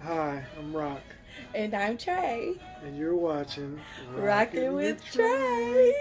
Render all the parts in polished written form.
Hi, I'm Rock. And I'm Trey. And you're watching Rok N with Trey.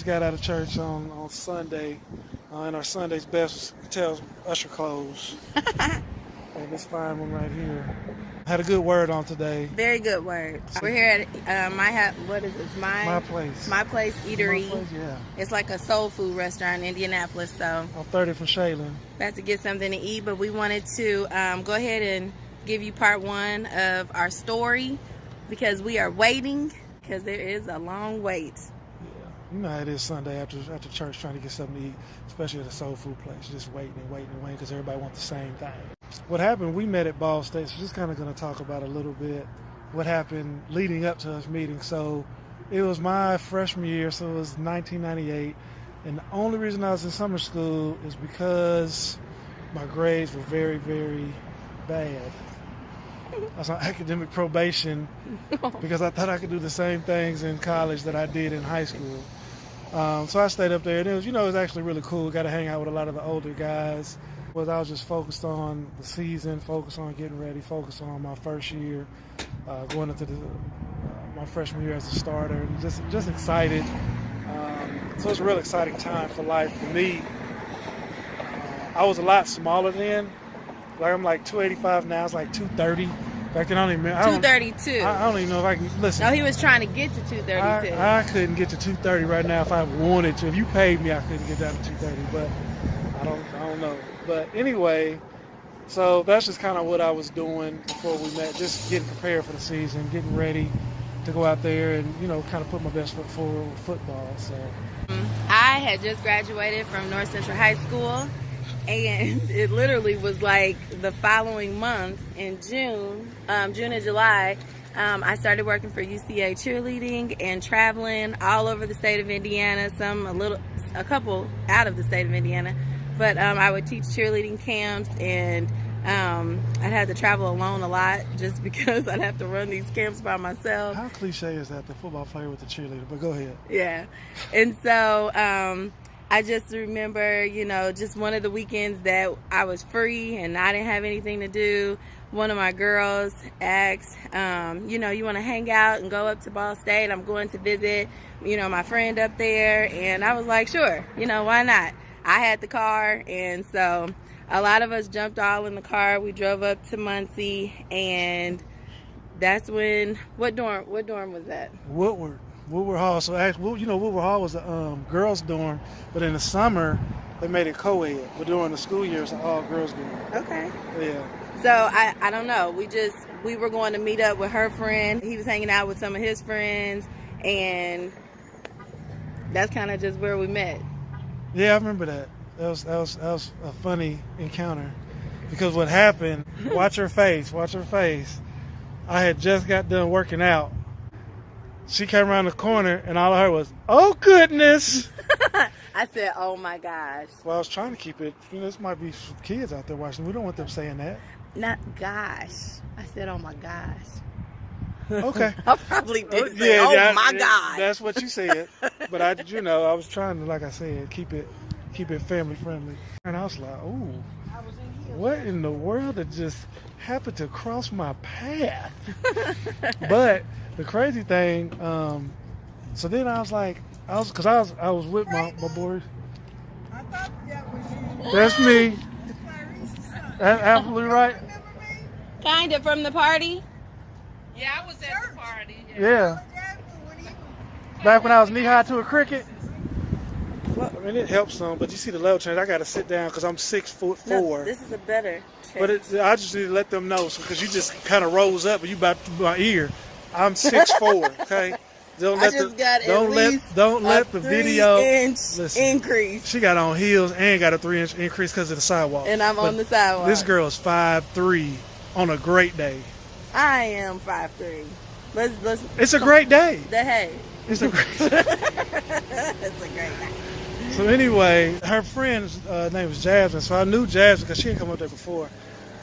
Got out of church on Sunday, and our Sunday's best tells usher clothes. And this fine one right here. Had a good word on today. Very good word. We're here at what is this? My Place. My Place Eatery. My Place, yeah. It's like a soul food restaurant in Indianapolis. So on 30th for Shaylin. About to get something to eat, but we wanted to go ahead and give you part one of our story because we are waiting because there is a long wait. You know how it is Sunday after church trying to get something to eat, especially at a soul food place. Just waiting because everybody wants the same thing. What happened, we met at Ball State, so just kind of going to talk about a little bit what happened leading up to us meeting. So it was my freshman year, so it was 1998, and the only reason I was in summer school is because my grades were very, very bad. I was on academic probation because I thought I could do the same things in college that I did in high school. So I stayed up there, and it was actually really cool. Got to hang out with a lot of the older guys. I was just focused on the season, focused on getting ready, focused on my first year, going into my freshman year as a starter, and just excited. So it's a real exciting time for life for me. I was a lot smaller then. Like I'm like 285 now. It's like 230. Back then I don't even remember. 232. I don't even know if I can listen. No, he was trying to get to 232. I couldn't get to 230 right now if I wanted to. If you paid me, I couldn't get down to 230. But I don't know. But anyway, so that's just kind of what I was doing before we met. Just getting prepared for the season, getting ready to go out there and kind of put my best foot forward with football. So I had just graduated from North Central High School. And it literally was like the following month in June and July, I started working for UCA cheerleading and traveling all over the state of Indiana, a couple out of the state of Indiana. But I would teach cheerleading camps, and I'd have to travel alone a lot just because I'd have to run these camps by myself. How cliche is that, the football player with the cheerleader? But go ahead. Yeah. And so I just remember, just one of the weekends that I was free and I didn't have anything to do. One of my girls asked, you want to hang out and go up to Ball State? I'm going to visit, my friend up there. And I was like, sure, why not? I had the car. And so a lot of us jumped all in the car. We drove up to Muncie, and that's when, what dorm was that? Woodward Hall. So actually, Woodward Hall was a girls' dorm, but in the summer they made it co-ed. But during the school year, it's an all-girls dorm. Okay. Yeah. So I don't know. We were going to meet up with her friend. He was hanging out with some of his friends, and that's kind of just where we met. Yeah, I remember that. That was a funny encounter because what happened? Watch her face. I had just got done working out. She came around the corner, and all I heard was, "Oh, goodness." I said, "Oh, my gosh." Well, I was trying to keep it. This might be kids out there watching. We don't want them saying that. Not gosh. I said, "Oh, my gosh." Okay. I probably did say, my gosh. That's what you said. But I was trying to, like I said, keep it family friendly. And I was like, "Ooh, what in the world had just happened to cross my path?" But the crazy thing, so then I was with my boy. I thought that was you. That's me. That's absolutely right. Kind of from the party. Yeah, I was at the party. Yeah. Back when I was knee high to a cricket. Well, I mean, it helps some, but you see the level change. I got to sit down because I'm 6'4". No, this is a better change. But I just need to let them know because you just kind of rose up and you about to my ear. I'm 6'4", okay? Don't let the video increase. She got on heels and got a 3-inch increase because of the sidewalk. And I'm on the sidewalk. This girl is 5'3", on a great day? I am 5'3". Let's. It's a great day. Hey. It's a great It's a great day. So anyway, her friend's name was Jasmine. So I knew Jasmine because she had come up there before.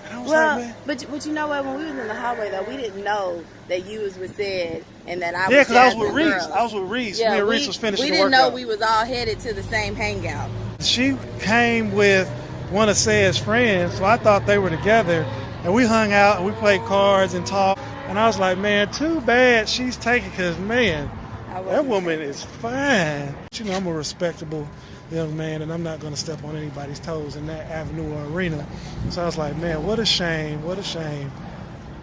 And I was like, man. But you know what? When we was in the hallway though, we didn't know that you was with Sid and that I was. Yeah, because I was with Jasmine Reese. girls. I was with Reese. Yeah, Me and Reese was finishing we the didn't workout. know we was all headed to the same hangout. She came with one of Said's friends, so I thought they were together. And we hung out and we played cards and talked. And I was like, man, too bad she's taken because, man, that woman is fine. You know, I'm a respectable young man, and I'm not going to step on anybody's toes in that avenue or arena. So I was like, man, what a shame, what a shame.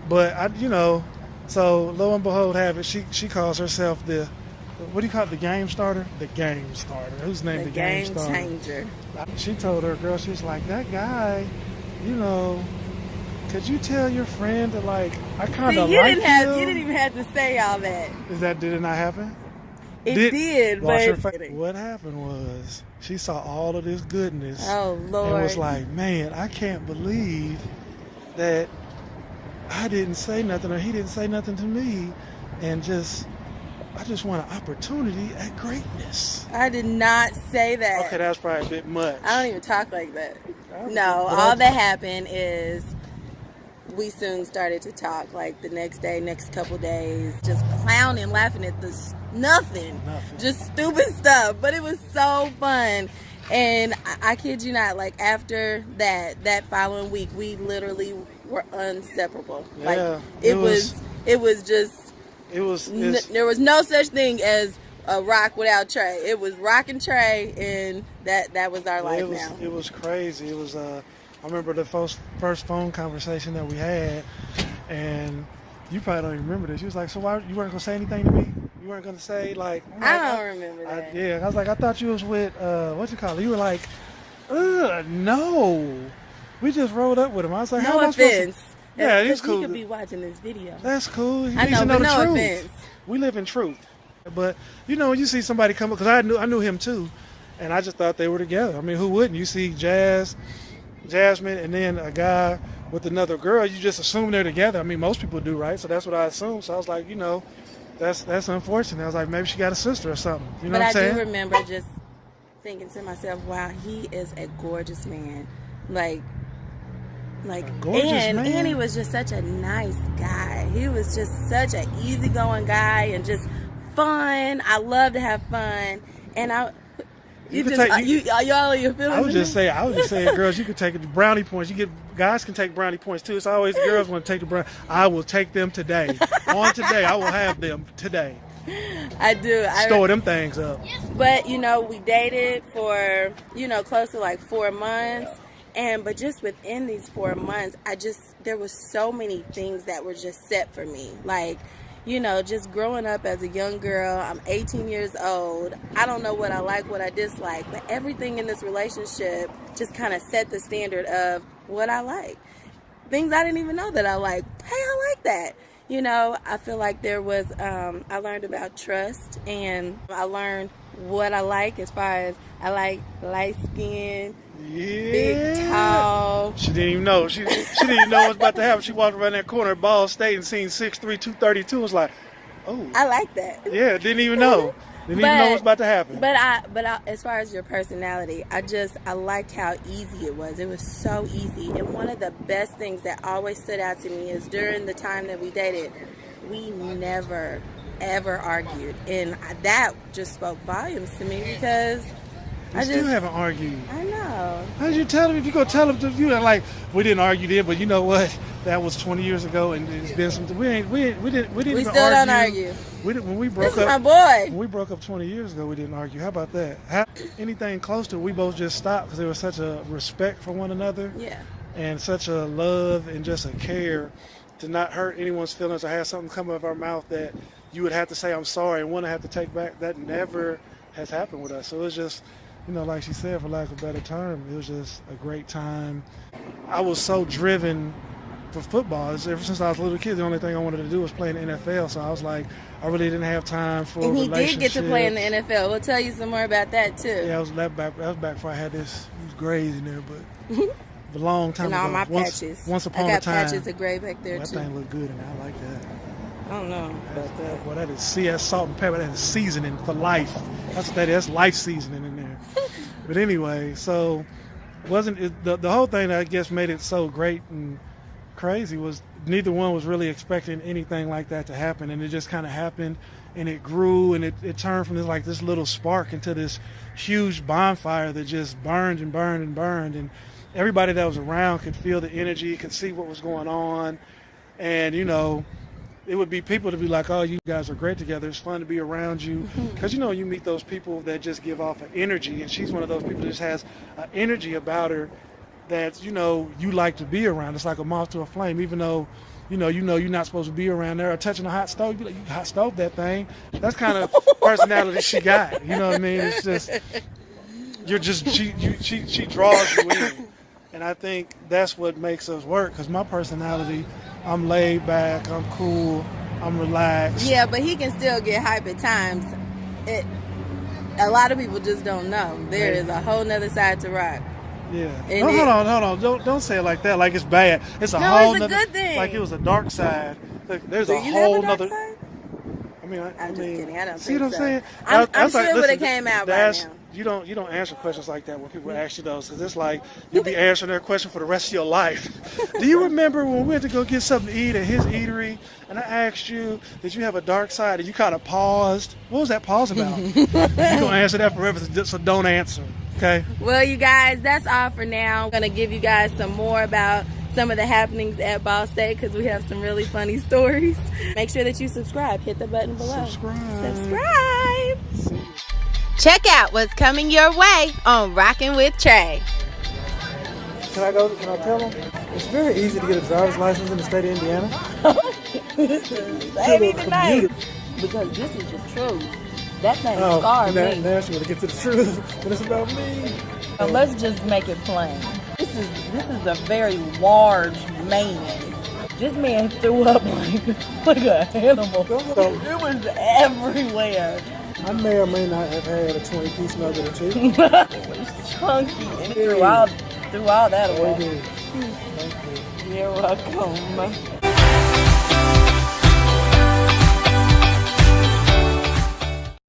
But, so lo and behold, she calls herself the, what do you call it, the game starter? The game starter. Who's named the game starter? Game changer. She told her girl, she's like, that guy, could you tell your friend that, like, I kind of like you him? didn't even have to say all that. Did it not happen? It did, but what happened was she saw all of this goodness. Oh Lord! And was like, man, I can't believe that I didn't say nothing or he didn't say nothing to me, and I just want an opportunity at greatness. I did not say that. Okay, that's probably a bit much. I don't even talk like that. No, all that happened is we soon started to talk. Like the next couple days, just clowning, laughing at this nothing, just stupid stuff. But it was so fun, and I kid you not. Like after that following week, we literally were inseparable. Yeah, like it was there was no such thing as a rock without Trey. It was Rok N Tra, and that was our life now. It was crazy. It was I remember the first phone conversation that we had, and you probably don't even remember this. She was like, so why you weren't gonna say anything to me? You weren't gonna say like I don't remember that. I was like, I thought you was with what you call it? You were like, no. We just rolled up with him. I was like, no how am I offense. Yeah, he's cool. He could be watching this video. That's cool. He I needs know, to know but the no truth. offense. We live in truth. But when you see somebody come up, because I knew him too, and I just thought they were together. I mean, who wouldn't? You see Jasmine, and then a guy with another girl, you just assume they're together. I mean, most people do, right? So that's what I assumed. So I was like, that's unfortunate. I was like, maybe she got a sister or something. You know what I'm saying? But I do remember just thinking to myself, wow, he is a gorgeous man. And he was just such a nice guy. He was just such an easygoing guy and just fun. I love to have fun, and y'all your feelings. I was just saying, girls, you can take it brownie points. Guys can take brownie points too. It's always the girls want to take the brownie. I will take them today. Today, I will have them today. I do. Store them things up. But we dated for close to like 4 months. But just within these 4 months, there was so many things that were just set for me. Like, just growing up as a young girl, I'm 18 years old. I don't know what I like, what I dislike, but everything in this relationship just kind of set the standard of what I like. Things I didn't even know that I like. Hey, I like that. I feel like there was, I learned about trust, and I learned what I like as far as I like light skin. Yeah. Big, tall. She didn't even know. She didn't even know what was about to happen. She walked around that corner at Ball State and seen 6'3", 232. Was like, oh. I like that. Yeah, didn't even know. Didn't even know what was about to happen. But as far as your personality, I liked how easy it was. It was so easy. And one of the best things that always stood out to me is during the time that we dated, we never, ever argued. And that just spoke volumes to me because we still haven't argued. I know. How did you tell him? If you go tell him, like, we didn't argue then, but you know what? That was 20 years ago, and it's been some. We didn't even still don't argue. When we broke this up, is my boy. When we broke up 20 years ago, we didn't argue. How about that? Anything close to it, we both just stopped because there was such a respect for one another. Yeah. And such a love and just a care to not hurt anyone's feelings or have something come out of our mouth that you would have to say I'm sorry and want to have to take back. That never has happened with us. So it's just. Like she said, for lack of a better term, it was just a great time. I was so driven for football. Ever since I was a little kid, the only thing I wanted to do was play in the NFL. So I was like, I really didn't have time for relationships. And he did get to play in the NFL. We'll tell you some more about that, too. Yeah, that was back before I had this. It was grays in there, but a long time And ago. all my patches. Once upon I got a time. patches of gray back there That too. thing look good, and I like that. I don't know about that. Well, that is CS salt and pepper. That is seasoning for life. That's what that is. That's life seasoning in there. But anyway, so wasn't it, the whole thing that I guess made it so great and crazy was neither one was really expecting anything like that to happen, and it just kind of happened, and it grew, and it turned from this little spark into this huge bonfire that just burned and burned and burned, and everybody that was around could feel the energy, could see what was going on, and it would be people to be like, oh, you guys are great together. It's fun to be around you. Because, you meet those people that just give off an energy. And she's one of those people that just has an energy about her that, you like to be around. It's like a moth to a flame. Even though, you're not supposed to be around there or touching a hot stove. You be like, you hot stove that thing. That's kind of personality she got. You know what I mean? It's just, she draws you in. And I think that's what makes us work. Because my personality, I'm laid back, I'm cool, I'm relaxed. Yeah, but he can still get hype at times. A lot of people just don't know. There is a whole nother side to Rok. Yeah. And Hold on. Don't say it like that. Like it's bad. It's a No, whole it's a nother, good thing. Like it was a dark side. Like, there's Do a you whole have a dark nother. side? I'm just kidding. I don't see think what I'm so. saying? I'm sure it would have came out by now. You don't answer questions like that when people ask you those, because it's like you'll be answering their question for the rest of your life. Do you remember when we went to go get something to eat at his eatery, and I asked you, did you have a dark side, and you kind of paused? What was that pause about? You don't answer that forever, so don't answer. Okay. Well, you guys, that's all for now. I'm going to give you guys some more about some of the happenings at Ball State because we have some really funny stories. Make sure that you subscribe. Hit the button below. Subscribe. Check out what's coming your way on Rok N with Tra. Can I tell them? It's very easy to get a driver's license in the state of Indiana. Ain't even nice. Because this is the truth. That thing scarred me. Now she want to get to the truth, but it's about me. Let's just make it plain. This is a very large man. This man threw up like an animal. It was everywhere. I may or may not have had a 20-piece nugget or two. It was chunky and he threw all that away. Thank you. You're welcome.